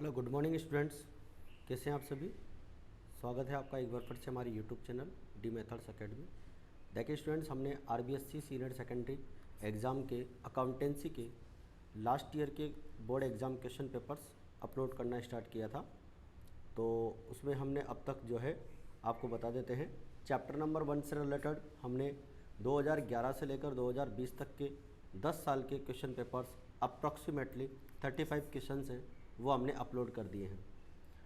Hello good morning students, कैसे हैं आप सभी। स्वागत है आपका एक बार फिर से हमारे YouTube channel D methods academy. देखिए स्टूडेंट्स, हमने आरबीएससी सीनियर सेकेंडरी एग्ज़ाम के अकाउंटेंसी के लास्ट ईयर के board exam question papers upload करना स्टार्ट किया था। तो उसमें हमने अब तक जो है आपको बता देते हैं, चैप्टर नंबर 1 से रिलेटेड हमने 2011 से लेकर 2020 तक के 10 साल के क्वेश्चन पेपर्स अप्रॉक्सीमेटली 35 क्वेश्चन हैं वो हमने अपलोड कर दिए हैं।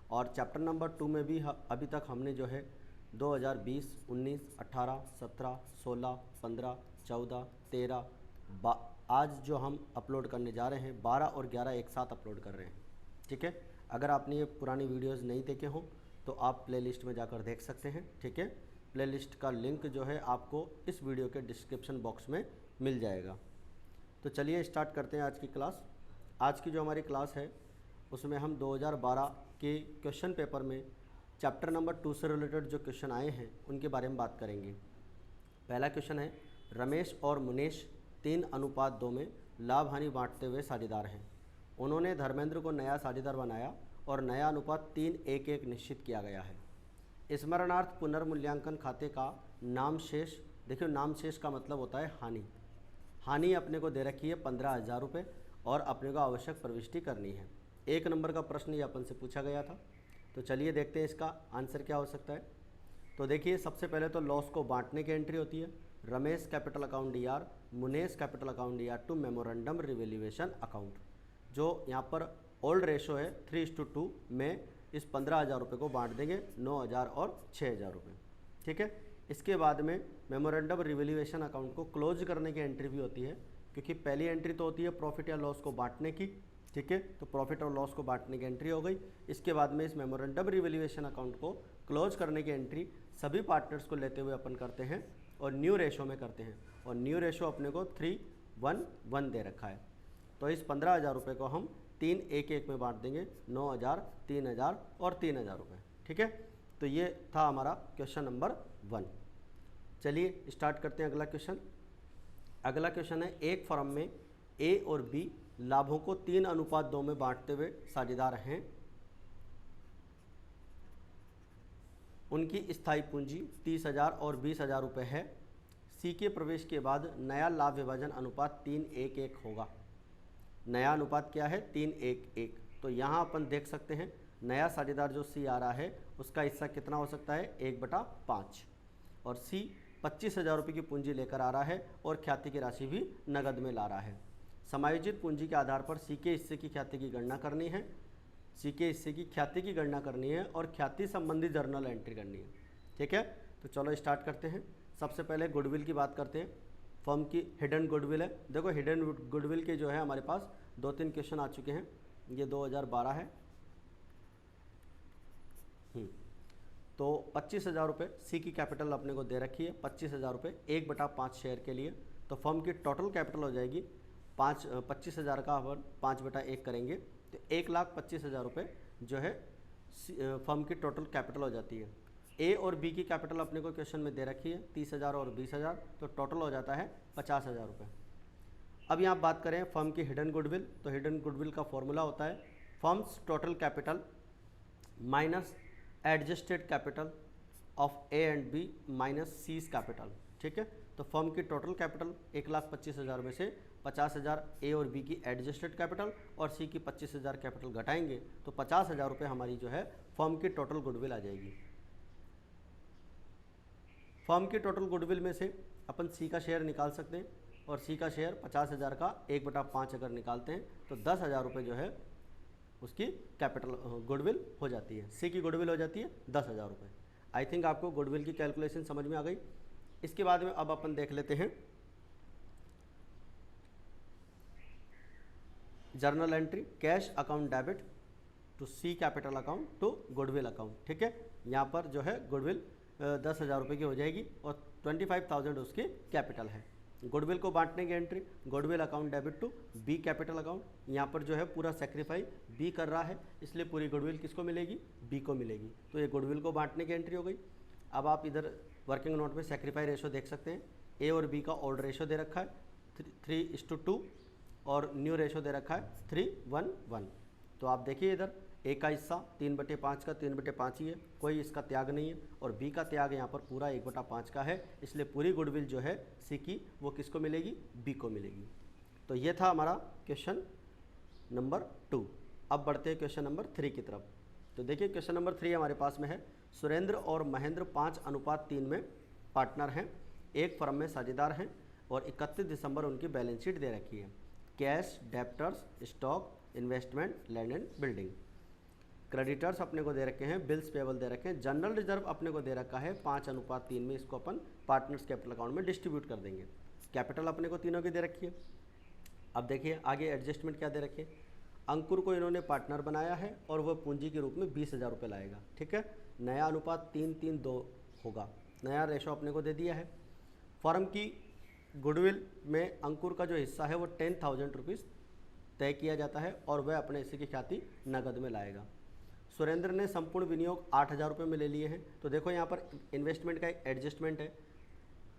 और चैप्टर नंबर 2 में भी अभी तक हमने जो है 2020, 19, 18, 17, 16, 15, 14, 13 आज जो हम अपलोड करने जा रहे हैं 12 और 11 एक साथ अपलोड कर रहे हैं। ठीक है, अगर आपने ये पुरानी वीडियोस नहीं देखे हों तो आप प्लेलिस्ट में जाकर देख सकते हैं। ठीक है, प्लेलिस्ट का लिंक जो है आपको इस वीडियो के डिस्क्रिप्शन बॉक्स में मिल जाएगा। तो चलिए स्टार्ट करते हैं आज की क्लास। आज की जो हमारी क्लास है उसमें हम 2012 के क्वेश्चन पेपर में चैप्टर नंबर 2 से रिलेटेड जो क्वेश्चन आए हैं उनके बारे में बात करेंगे। पहला क्वेश्चन है, रमेश और मुनेश 3:2 में लाभ हानि बांटते हुए साझेदार हैं। उन्होंने धर्मेंद्र को नया साझेदार बनाया और नया अनुपात 3:1 निश्चित किया गया है। स्मरणार्थ पुनर्मूल्यांकन खाते का नाम शेष, देखिए नाम शेष का मतलब होता है हानि। हानि अपने को दे रखी है 15,000 रुपये और अपने को आवश्यक प्रविष्टि करनी है। 1 नंबर का प्रश्न ये अपन से पूछा गया था। तो चलिए देखते हैं इसका आंसर क्या हो सकता है। तो देखिए सबसे पहले तो लॉस को बांटने की एंट्री होती है। Ramesh capital account DR, Munesh capital account DR to memorandum revaluation account. जो यहाँ पर ओल्ड रेशो है 3:2 में इस 15,000 रुपये को बांट देंगे 9,000 और 6,000 रुपये। ठीक है, इसके बाद में मेमोरेंडम रिवैल्यूएशन अकाउंट को क्लोज करने की एंट्री भी होती है, क्योंकि पहली एंट्री तो होती है प्रॉफिट या लॉस को बांटने की। ठीक है, तो प्रॉफिट और लॉस को बांटने की एंट्री हो गई। इसके बाद में इस मेमोरेंडम रिवैल्यूएशन अकाउंट को क्लोज करने की एंट्री सभी पार्टनर्स को लेते हुए अपन करते हैं और न्यू रेशो में करते हैं। और न्यू रेशो अपने को 3:1 दे रखा है। तो इस 15,000 रुपये को हम 3:1 में बांट देंगे, 9,000, 3,000 और 3,000 रुपये। ठीक है, तो ये था हमारा क्वेश्चन नंबर 1। चलिए स्टार्ट करते हैं अगला क्वेश्चन। अगला क्वेश्चन है, एक फर्म में A और B लाभों को 3:2 में बांटते हुए साझेदार हैं। उनकी स्थायी पूंजी 30,000 और 20,000 रुपये है। C के प्रवेश के बाद नया लाभ विभाजन अनुपात 3:1 होगा। नया अनुपात क्या है? 3:1। तो यहाँ अपन देख सकते हैं नया साझेदार जो C आ रहा है उसका हिस्सा कितना हो सकता है? 1/5। और C 25,000 रुपये की पूंजी लेकर आ रहा है और ख्याति की राशि भी नगद में ला रहा है। समायोजित पूंजी के आधार पर C के हिस्से की ख्याति की गणना करनी है। C के हिस्से की ख्याति की गणना करनी है और ख्याति संबंधी जर्नल एंट्री करनी है। ठीक है, तो चलो स्टार्ट करते हैं। सबसे पहले गुडविल की बात करते हैं। फर्म की हिडन गुडविल है। देखो हिडन गुडविल के जो है हमारे पास 2-3 क्वेश्चन आ चुके हैं। ये 2012 है। तो 25,000 रुपये C की कैपिटल अपने को दे रखी है। 25,000 रुपये 1/5 शेयर के लिए। तो फर्म की टोटल कैपिटल हो जाएगी 25,000 का अपन 5/1 करेंगे तो 1,25,000 रुपये जो है फर्म की टोटल कैपिटल हो जाती है। A और B की कैपिटल अपने को क्वेश्चन में दे रखी है 30,000 और 20,000, तो टोटल हो जाता है 50,000 रुपये। अब यहाँ बात करें फर्म की हिडन गुडविल, तो हिडन गुडविल का फॉर्मूला होता है firms total capital minus adjusted capital of A and B minus C's capital. ठीक है, तो फर्म की टोटल कैपिटल 1,25,000 में से 50,000 A और B की एडजस्टेड कैपिटल और C की 25,000 कैपिटल घटाएंगे तो 50,000 रुपये हमारी जो है फर्म की टोटल गुडविल आ जाएगी। फर्म की टोटल गुडविल में से अपन C का शेयर निकाल सकते हैं और C का शेयर 50,000 का 1/5 अगर निकालते हैं तो 10,000 रुपये जो है उसकी कैपिटल गुडविल हो जाती है। C की गुडविल हो जाती है 10,000 रुपये। आई थिंक आपको गुडविल की कैलकुलेशन समझ में आ गई। इसके बाद में अब अपन देख लेते हैं journal entry cash account debit to C capital account to goodwill account. ठीक है, यहाँ पर जो है गुडविल 10,000 रुपये की हो जाएगी और 25,000 उसकी कैपिटल है। गुडविल को बांटने की entry goodwill account debit to B capital account. यहाँ पर जो है पूरा सेक्रीफाई B कर रहा है, इसलिए पूरी गुडविल किसको मिलेगी? B को मिलेगी। तो ये गुडविल को बांटने की एंट्री हो गई। अब आप इधर वर्किंग नोट में सेक्रीफाई रेशो देख सकते हैं। A और B का ओल्ड रेशो दे रखा है 3:2 और न्यू रेशो दे रखा है 3:1:1। तो आप देखिए इधर ए का हिस्सा 3/5 का 3/5 ही है, कोई इसका त्याग नहीं है, और बी का त्याग यहाँ पर पूरा 1/5 का है, इसलिए पूरी गुडविल जो है सी की वो किसको मिलेगी, बी को मिलेगी। तो ये था हमारा क्वेश्चन नंबर 2। अब बढ़ते हैं क्वेश्चन नंबर 3 की तरफ। तो देखिए क्वेश्चन नंबर 3 हमारे पास में है, सुरेंद्र और महेंद्र 5:3 में पार्टनर हैं, एक फर्म में साझेदार हैं और 31 दिसंबर उनकी बैलेंस शीट दे रखी है। Cash, debtors, stock, investment, land and building. Creditors अपने को दे रखे हैं, बिल्स पेबल दे रखे हैं, जनरल रिजर्व अपने को दे रखा है 5:3 में, इसको अपन पार्टनर्स कैपिटल अकाउंट में डिस्ट्रीब्यूट कर देंगे। कैपिटल अपने को तीनों की दे रखी है। अब देखिए आगे एडजस्टमेंट क्या दे रखे हैं। अंकुर को इन्होंने पार्टनर बनाया है और वह पूंजी के रूप में 20,000 रुपये लाएगा, ठीक है। नया अनुपात 3:3:2 होगा, नया रेशो अपने को दे दिया है। फर्म की गुडविल में अंकुर का जो हिस्सा है वो 10,000 रुपीज़ तय किया जाता है और वह अपने हिस्से की ख्याति नगद में लाएगा। सुरेंद्र ने संपूर्ण विनियोग 8,000 रुपये में ले लिए हैं। तो देखो यहाँ पर इन्वेस्टमेंट का एक एडजस्टमेंट है।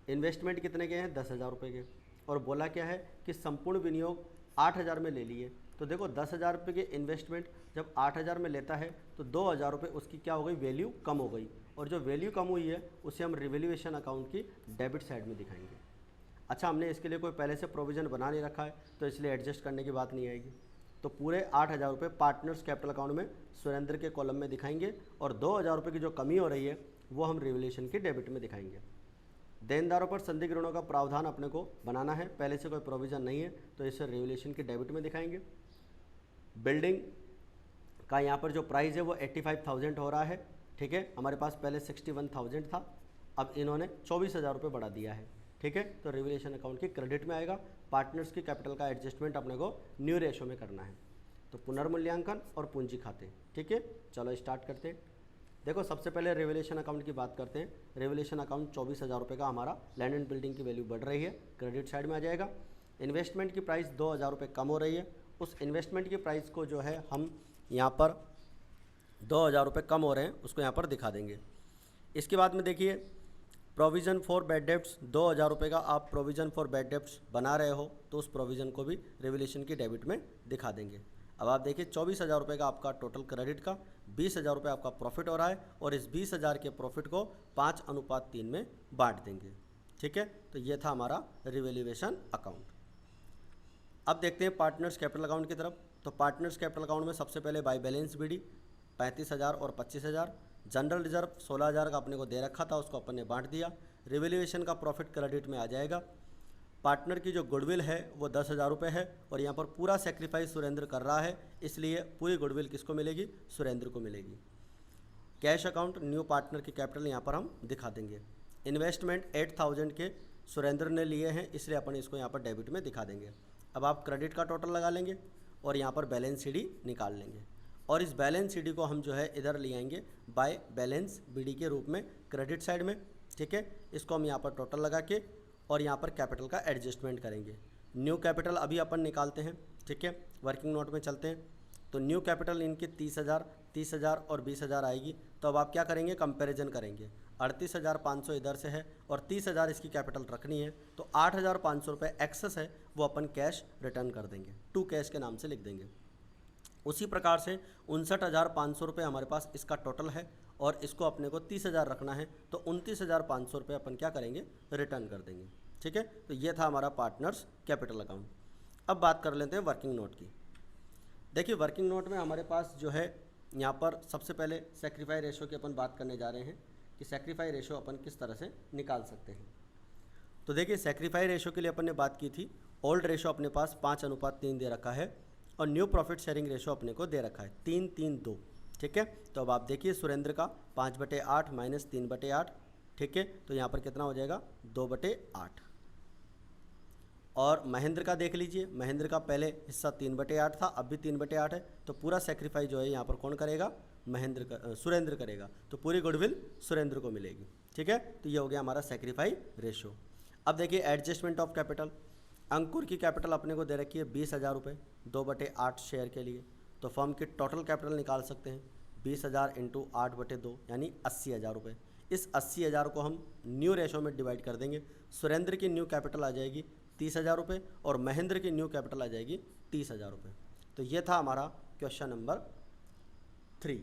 इन्वेस्टमेंट कितने के हैं, 10,000 रुपये के, और बोला क्या है कि संपूर्ण विनियोग 8,000 में ले लिए। तो देखो 10,000 रुपये के इन्वेस्टमेंट जब 8,000 में लेता है तो 2,000 रुपये उसकी क्या हो गई, वैल्यू कम हो गई, और जो वैल्यू कम हुई है उसे हम रिवैल्यूएशन अकाउंट की डेबिट साइड में दिखाएंगे। अच्छा, हमने इसके लिए कोई पहले से प्रोविज़न बना नहीं रखा है तो इसलिए एडजस्ट करने की बात नहीं आएगी। तो पूरे 8,000 रुपये पार्टनर्स कैपिटल अकाउंट में सुरेंद्र के कॉलम में दिखाएंगे, और 2,000 रुपये की जो कमी हो रही है वो हम रिवैल्यूएशन की डेबिट में दिखाएंगे। देनदारों पर संदिग्ध ऋणों का प्रावधान अपने को बनाना है, पहले से कोई प्रोविज़न नहीं है तो इसे रिवैल्यूएशन की डेबिट में दिखाएंगे। बिल्डिंग का यहाँ पर जो प्राइस है वो 85,000 हो रहा है, ठीक है। हमारे पास पहले 61,000 था, अब इन्होंने 24,000 रुपये बढ़ा दिया है, ठीक है। तो रिवैल्यूएशन अकाउंट की क्रेडिट में आएगा। पार्टनर्स की कैपिटल का एडजस्टमेंट अपने को न्यू रेशो में करना है। तो पुनर्मूल्यांकन और पूंजी खाते, ठीक है। चलो स्टार्ट करते हैं। देखो सबसे पहले रिवैल्यूएशन अकाउंट की बात करते हैं। रिवैल्यूएशन अकाउंट 24,000 रुपये का हमारा, लैंड एंड बिल्डिंग की वैल्यू बढ़ रही है, क्रेडिट साइड में आ जाएगा। इन्वेस्टमेंट की प्राइस 2,000 रुपये कम हो रही है, उस इन्वेस्टमेंट की प्राइस को जो है हम यहाँ पर 2,000 रुपये कम हो रहे हैं उसको यहाँ पर दिखा देंगे। इसके बाद में देखिए प्रोविज़न फॉर बैड डेब्ट्स, 2,000 रुपये का आप प्रोविज़न फॉर बैड डेब्ट्स बना रहे हो तो उस प्रोविज़न को भी रिवैल्यूएशन की डेबिट में दिखा देंगे। अब आप देखिए 24,000 रुपये का आपका टोटल क्रेडिट का, 20,000 रुपये आपका प्रॉफिट हो रहा है, और इस 20,000 के प्रॉफिट को 5:3 में बांट देंगे, ठीक है। तो ये था हमारा रिवैल्यूएशन अकाउंट। अब देखते हैं पार्टनर्स कैपिटल अकाउंट की तरफ। तो पार्टनर्स कैपिटल अकाउंट में सबसे पहले बाय बैलेंस बीडी 35,000 और 25,000, जनरल रिजर्व 16,000 का अपने को दे रखा था, उसको अपन ने बांट दिया। रिवैल्यूएशन का प्रॉफिट क्रेडिट में आ जाएगा। पार्टनर की जो गुडविल है वो 10,000 रुपये है, और यहाँ पर पूरा सेक्रीफाइस सुरेंद्र कर रहा है, इसलिए पूरी गुडविल किसको मिलेगी, सुरेंद्र को मिलेगी। कैश अकाउंट न्यू पार्टनर की कैपिटल यहाँ पर हम दिखा देंगे। इन्वेस्टमेंट 8,000 के सुरेंद्र ने लिए हैं, इसलिए अपन इसको यहाँ पर डेबिट में दिखा देंगे। अब आप क्रेडिट का टोटल लगा लेंगे और यहाँ पर बैलेंस सीडी निकाल लेंगे, और इस बैलेंस सीडी को हम जो है इधर ले आएंगे बाय बैलेंस बीडी के रूप में क्रेडिट साइड में, ठीक है। इसको हम यहाँ पर टोटल लगा के और यहाँ पर कैपिटल का एडजस्टमेंट करेंगे। न्यू कैपिटल अभी अपन निकालते हैं, ठीक है। वर्किंग नोट में चलते हैं। तो न्यू कैपिटल इनकी 30,000 और 20,000 आएगी। तो अब आप क्या करेंगे, कंपैरिजन करेंगे। 38,500 इधर से है और 30,000 इसकी कैपिटल रखनी है, तो 8,500 रुपये एक्सेस है वो अपन कैश रिटर्न कर देंगे, टू कैश के नाम से लिख देंगे। उसी प्रकार से 59,500 रुपये हमारे पास इसका टोटल है, और इसको अपने को 30,000 रखना है, तो 29,500 रुपये अपन क्या करेंगे, रिटर्न कर देंगे, ठीक है। तो ये था हमारा पार्टनर्स कैपिटल अकाउंट। अब बात कर लेते हैं वर्किंग नोट की। देखिए वर्किंग नोट में हमारे पास जो है यहाँ पर सबसे पहले सेक्रीफाई रेशो की अपन बात करने जा रहे हैं कि सेक्रीफाई रेशो अपन किस तरह से निकाल सकते हैं। तो देखिए सेक्रीफाई रेशो के लिए अपन ने बात की थी, ओल्ड रेशो अपने पास 5:3 दे रखा है, और न्यू प्रॉफिट शेयरिंग रेशो अपने को दे रखा है 3:3:2, ठीक है। तो अब आप देखिए सुरेंद्र का 5/8 माइनस 3/8, ठीक है। तो यहाँ पर कितना हो जाएगा, 2/8। और महेंद्र का देख लीजिए, महेंद्र का पहले हिस्सा 3/8 था, अब भी 3/8 है, तो पूरा सेक्रीफाई जो है यहाँ पर कौन करेगा, सुरेंद्र करेगा। तो पूरी गुडविल सुरेंद्र को मिलेगी, ठीक है। तो ये हो गया हमारा सेक्रीफाई रेशो। अब देखिए एडजस्टमेंट ऑफ कैपिटल। अंकुर की कैपिटल अपने को दे रखी है 20,000 रुपये 2/8 शेयर के लिए, तो फर्म की टोटल कैपिटल निकाल सकते हैं 20,000 इंटू 8/2 यानी 80,000 रुपये। इस 80,000 को हम न्यू रेशो में डिवाइड कर देंगे। सुरेंद्र की न्यू कैपिटल आ जाएगी 30,000 रुपये और महेंद्र की न्यू कैपिटल आ जाएगी 30,000 रुपये। तो ये था हमारा क्वेश्चन नंबर 3।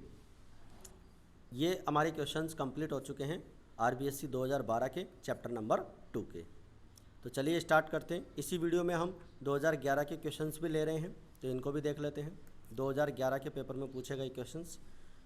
ये हमारे क्वेश्चंस कंप्लीट हो चुके हैं आरबीएससी 2012 के चैप्टर नंबर 2 के। तो चलिए स्टार्ट करते हैं। इसी वीडियो में हम 2011 के क्वेश्चंस भी ले रहे हैं, तो इनको भी देख लेते हैं। 2011 के पेपर में पूछे गए क्वेश्चंस।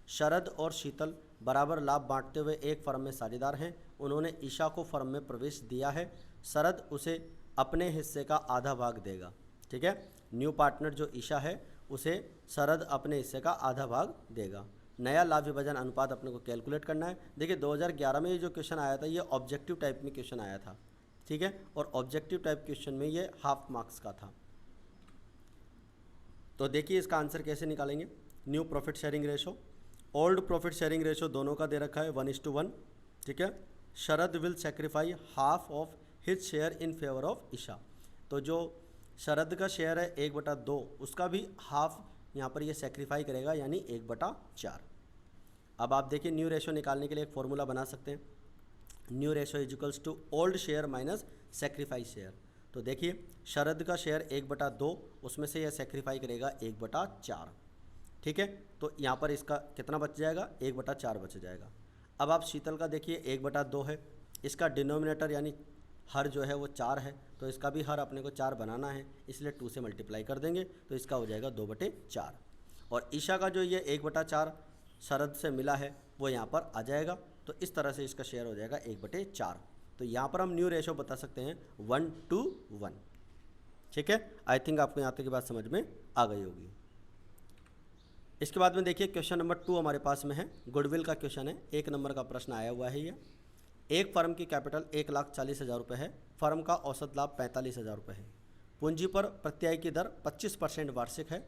शरद और शीतल बराबर लाभ बांटते हुए एक फर्म में साझेदार हैं। उन्होंने ईशा को फर्म में प्रवेश दिया है। शरद उसे अपने हिस्से का आधा भाग देगा। ठीक है, न्यू पार्टनर जो ईशा है उसे शरद अपने हिस्से का आधा भाग देगा। नया लाभ विभाजन अनुपात अपने को कैलकुलेट करना है। देखिए 2011 में ये जो क्वेश्चन आया था ये ऑब्जेक्टिव टाइप में क्वेश्चन आया था। ठीक है, और ऑब्जेक्टिव टाइप क्वेश्चन में ये हाफ मार्क्स का था। तो देखिए इसका आंसर कैसे निकालेंगे। New profit sharing ratio, old profit sharing ratio दोनों का दे रखा है 1:1। ठीक है, Sharad will sacrifice half of his share in favour of Isha. तो जो शरद का शेयर है 1/2, उसका भी हाफ यहाँ पर ये सेक्रीफाई करेगा, यानी 1/4। अब आप देखिए न्यू रेशो निकालने के लिए एक फॉर्मूला बना सकते हैं। New ratio is equals to old share minus sacrifice share. तो देखिए शरद का शेयर 1/2, उसमें से यह सेक्रीफाई करेगा 1/4। ठीक है, तो यहाँ पर इसका कितना बच जाएगा, 1/4 बच जाएगा। अब आप शीतल का देखिए 1/2 है, इसका डिनोमिनेटर यानी हर जो है वो 4 है, तो इसका भी हर अपने को 4 बनाना है, इसलिए 2 से मल्टीप्लाई कर देंगे तो इसका हो जाएगा 2/4। और ईशा का जो ये 1/4 शरद से मिला है वो यहाँ पर आ जाएगा, तो इस तरह से इसका शेयर हो जाएगा 1/4। तो यहाँ पर हम न्यू रेशो बता सकते हैं 1:1। ठीक है, आई थिंक आपको यहाँ तक की बात समझ में आ गई होगी। इसके बाद में देखिए क्वेश्चन नंबर 2 हमारे पास में है, गुडविल का क्वेश्चन है। 1 नंबर का प्रश्न आया हुआ है। ये एक फर्म की कैपिटल 1,40,000 रुपये है। फर्म का औसत लाभ 45,000 रुपये है। पूंजी पर प्रत्यय की दर 25% वार्षिक है।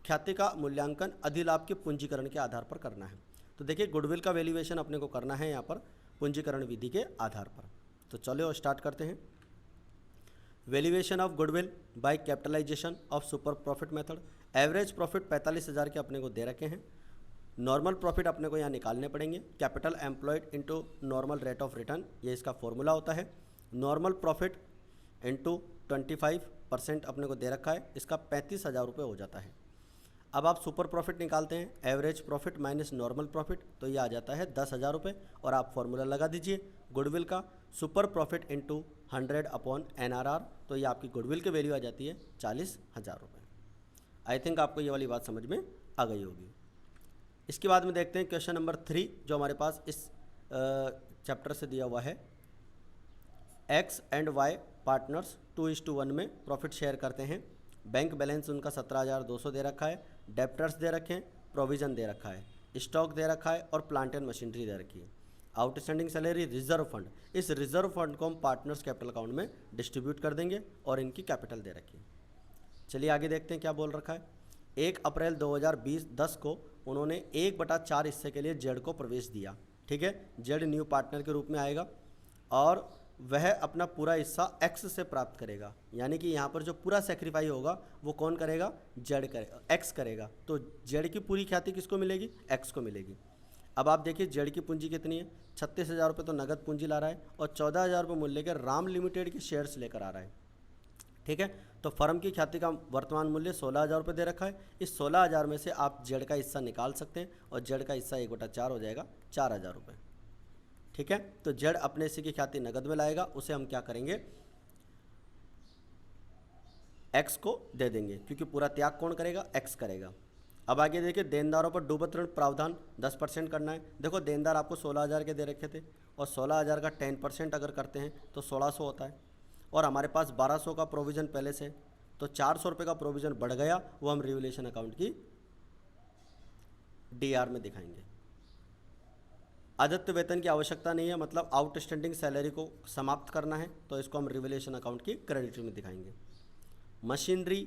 ख्याति का मूल्यांकन अधिलाभ के पूंजीकरण के आधार पर करना है। तो देखिए गुडविल का वैल्यूएशन अपने को करना है यहाँ पर पूंजीकरण विधि के आधार पर। तो चलो स्टार्ट करते हैं। Valuation of goodwill by capitalisation of super profit method. Average profit 45,000 के अपने को दे रखे हैं। नॉर्मल प्रॉफिट अपने को यहाँ निकालने पड़ेंगे। Capital employed into normal rate of return, ये इसका फॉर्मूला होता है। नॉर्मल प्रॉफिट इनटू 25% अपने को दे रखा है, इसका 35,000 रुपये हो जाता है। अब आप सुपर प्रॉफिट निकालते हैं, average profit minus normal profit, तो ये आ जाता है 10,000 रुपये। और आप फॉर्मूला लगा दीजिए गुडविल का, सुपर प्रॉफिट इनटू 100/NRR, तो ये आपकी गुडविल की वैल्यू आ जाती है 40,000 रुपये। आई थिंक आपको ये वाली बात समझ में आ गई होगी। इसके बाद में देखते हैं क्वेश्चन नंबर 3 जो हमारे पास इस चैप्टर से दिया हुआ है। एक्स एंड वाई पार्टनर्स 2:1 में प्रॉफिट शेयर करते हैं। बैंक बैलेंस उनका 17,200 दे रखा है। डेप्टर्स दे रखे हैं, प्रोविज़न दे रखा है, स्टॉक दे रखा है और प्लांट एंड मशीनरी दे रखी है। आउटस्टैंडिंग सैलरी रिजर्व फंड, इस रिजर्व फंड को हम पार्टनर्स कैपिटल अकाउंट में डिस्ट्रीब्यूट कर देंगे और इनकी कैपिटल दे रखी है। चलिए आगे देखते हैं क्या बोल रखा है। 1 अप्रैल 2010 को उन्होंने 1/4 हिस्से के लिए जेड को प्रवेश दिया। ठीक है, जेड न्यू पार्टनर के रूप में आएगा और वह अपना पूरा हिस्सा एक्स से प्राप्त करेगा। यानी कि यहाँ पर जो पूरा सेक्रीफाई होगा वो कौन करेगा, जेड करेगा, एक्स करेगा। तो जेड की पूरी ख्याति किसको मिलेगी, एक्स को मिलेगी। अब आप देखिए जेड की पूंजी कितनी है, 36,000 रुपये तो नगद पूंजी ला रहा है और 14,000 रुपये मूल्य के राम लिमिटेड के शेयर्स लेकर आ रहा है। ठीक है, तो फर्म की ख्याति का वर्तमान मूल्य 16,000 रुपये दे रखा है। इस 16,000 में से आप जेड का हिस्सा निकाल सकते हैं और जेड का हिस्सा 1/4 हो जाएगा 4,000 रुपये। ठीक है, तो जेड अपने हिस्से की ख्याति नगद में लाएगा, उसे हम क्या करेंगे, एक्स को दे देंगे, क्योंकि पूरा त्याग कौन करेगा, एक्स करेगा। अब आगे देखिए देनदारों पर डूबत ऋण प्रावधान 10% करना है। देखो देनदार आपको 16,000 के दे रखे थे और 16,000 का 10% अगर करते हैं तो 1,600 होता है और हमारे पास 1,200 का प्रोविज़न पहले से, तो 400 रुपये का प्रोविज़न बढ़ गया, वो हम रिवैल्यूएशन अकाउंट की डीआर में दिखाएंगे। आदित्य वेतन की आवश्यकता नहीं है, मतलब आउटस्टैंडिंग सैलरी को समाप्त करना है, तो इसको हम रिवैल्यूएशन अकाउंट की क्रेडिट में दिखाएंगे। मशीनरी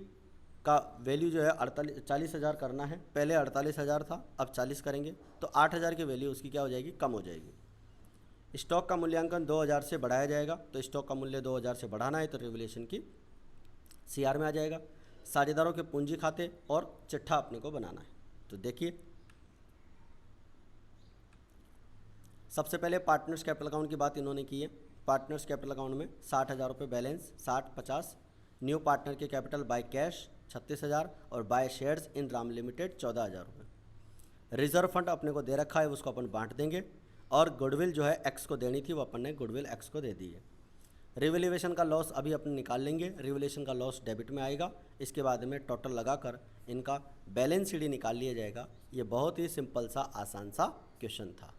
का वैल्यू जो है 40,000 करना है, पहले 48,000 था, अब 40 करेंगे, तो 8,000 की वैल्यू उसकी क्या हो जाएगी, कम हो जाएगी। स्टॉक का मूल्यांकन 2,000 से बढ़ाया जाएगा, तो स्टॉक का मूल्य 2,000 से बढ़ाना है तो रिवैल्यूएशन की सीआर में आ जाएगा। साझेदारों के पूंजी खाते और चिट्ठा अपने को बनाना है। तो देखिए सबसे पहले पार्टनर्स कैपिटल अकाउंट की बात इन्होंने की है। पार्टनर्स कैपिटल अकाउंट में 60,000 रुपये बैलेंस, 60-50। न्यू पार्टनर के कैपिटल बाय कैश 36,000 और by shares in Ram limited 14,000 रुपये। रिजर्व फंड अपने को दे रखा है, उसको अपन बांट देंगे, और गुडविल जो है एक्स को देनी थी वो अपन ने गुडविल एक्स को दे दी है। रिवैल्यूएशन का लॉस अभी अपन निकाल लेंगे, रिवैल्यूएशन का लॉस डेबिट में आएगा, इसके बाद में टोटल लगाकर इनका बैलेंस शीट निकाल लिया जाएगा। ये बहुत ही सिंपल सा आसान सा क्वेश्चन था।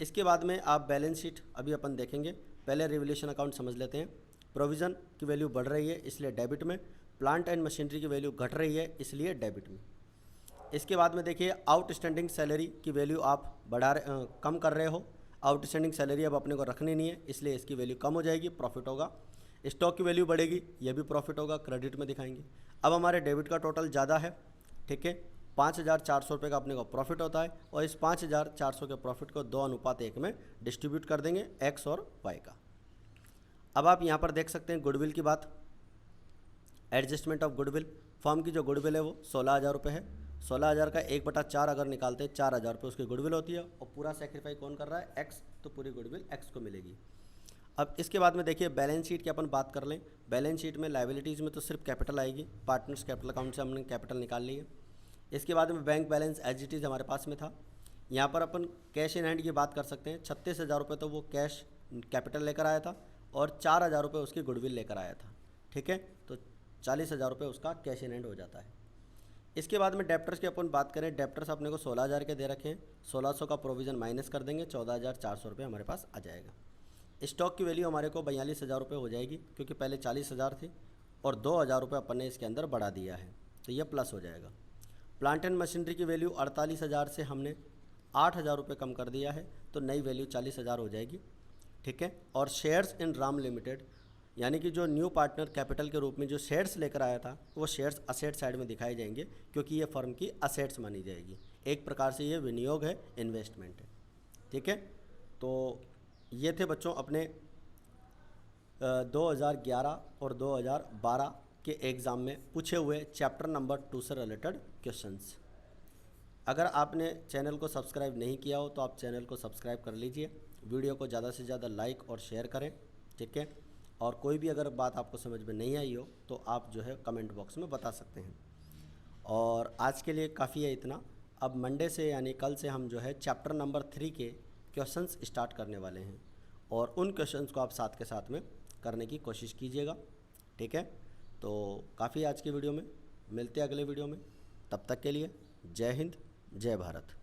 इसके बाद में आप बैलेंस शीट अभी अपन देखेंगे, पहले रिवैल्यूएशन अकाउंट समझ लेते हैं। प्रोविज़न की वैल्यू बढ़ रही है इसलिए डेबिट में, प्लांट एंड मशीनरी की वैल्यू घट रही है इसलिए डेबिट में। इसके बाद में देखिए आउटस्टैंडिंग सैलरी की वैल्यू आप कम कर रहे हो, आउटस्टैंडिंग सैलरी अब अपने को रखनी नहीं है इसलिए इसकी वैल्यू कम हो जाएगी, प्रॉफिट होगा। स्टॉक की वैल्यू बढ़ेगी, यह भी प्रॉफिट होगा, क्रेडिट में दिखाएंगे। अब हमारे डेबिट का टोटल ज़्यादा है, ठीक है, 5,400 रुपये का अपने को प्रॉफिट होता है, और इस 5,400 के प्रॉफिट को 2:1 में डिस्ट्रीब्यूट कर देंगे एक्स और वाई का। अब आप यहाँ पर देख सकते हैं गुडविल की बात, एडजस्टमेंट ऑफ गुडविल। फर्म की जो गुडविल है वो 16,000 रुपये है, 16,000 का 1/4 अगर निकालते हैं 4,000 रुपये उसकी गुडविल होती है, और पूरा सेक्रीफाई कौन कर रहा है, एक्स, तो पूरी गुडविल एक्स को मिलेगी। अब इसके बाद में देखिए बैलेंस शीट की अपन बात कर लें। बैलेंस शीट में लायबिलिटीज़ में तो सिर्फ कैपिटल आएगी, पार्टनर्स कैपिटल अकाउंट से हमने कैपिटल निकाल ली है। इसके बाद में bank balance as it is हमारे पास में था। यहाँ पर अपन कैश इन हैंड की बात कर सकते हैं, 36,000 रुपये तो वो कैश कैपिटल लेकर आया था, और 4,000 रुपये उसकी गुडविल लेकर आया था, ठीक है, तो 40,000 रुपये उसका कैश इन हैंड हो जाता है। इसके बाद में डेप्टर्स की अपन बात करें, डेप्टर्स अपने को 16,000 के दे रखे हैं, 1,600 का प्रोविज़न माइनस कर देंगे, 14,400 रुपये हमारे पास आ जाएगा। स्टॉक की वैल्यू हमारे को 42,000 रुपये हो जाएगी, क्योंकि पहले 40,000 थी और 2,000 रुपये अपन ने इसके अंदर बढ़ा दिया है, तो यह प्लस हो जाएगा। प्लांट एंड मशीनरी की वैल्यू 48,000 से हमने 8,000 रुपये कम कर दिया है, तो नई वैल्यू 40,000 हो जाएगी, ठीक है। और शेयर्स इन राम लिमिटेड, यानी कि जो न्यू पार्टनर कैपिटल के रूप में जो शेयर्स लेकर आया था, वो शेयर्स असेट साइड में दिखाए जाएंगे, क्योंकि ये फर्म की असेट्स मानी जाएगी। एक प्रकार से ये विनियोग है, इन्वेस्टमेंट है, ठीक है। तो ये थे बच्चों अपने 2011 और 2012 के एग्ज़ाम में पूछे हुए चैप्टर नंबर 2 से रिलेटेड क्वेश्चंस। अगर आपने चैनल को सब्सक्राइब नहीं किया हो तो आप चैनल को सब्सक्राइब कर लीजिए, वीडियो को ज़्यादा से ज़्यादा लाइक और शेयर करें, ठीक है। और कोई भी अगर बात आपको समझ में नहीं आई हो तो आप जो है कमेंट बॉक्स में बता सकते हैं। और आज के लिए काफ़ी है इतना। अब मंडे से यानी कल से हम जो है चैप्टर नंबर 3 के क्वेश्चंस स्टार्ट करने वाले हैं, और उन क्वेश्चंस को आप साथ के साथ में करने की कोशिश कीजिएगा, ठीक है। तो काफ़ी आज की वीडियो में, मिलते हैं अगले वीडियो में, तब तक के लिए जय हिंद, जय भारत।